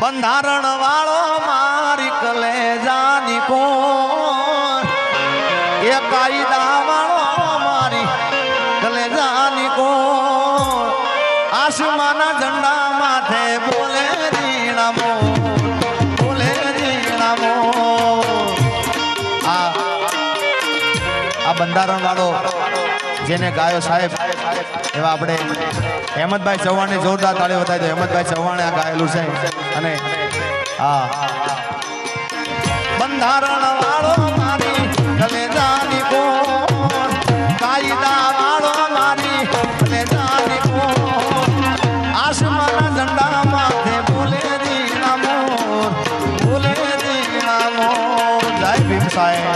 બંધારણ વાળો મારી કલેજાની કોણ એ કાયદા વાળો મારી કલેજાની કોણ આસમાના ઝંડા માથે બોલે રીણામો બોલે રીણામો આ બંધારણ વાળો જેને ગાયો સાહેબ એવા આપણે હેમંતભાઈ ચૌહાણને જોરદાર તાળી બતાવી દો. હેમંતભાઈ ચૌહાણે આ ગાયેલું છે અને હા બંધારણ વાળો મારી કલેજાની કોણ કાયદા વાળો મારી કલેજાની કોણ આસમાના ઝંડા માથે બોલે રીણામો બોલે રીણામો. જય ભીમ સાહેબ.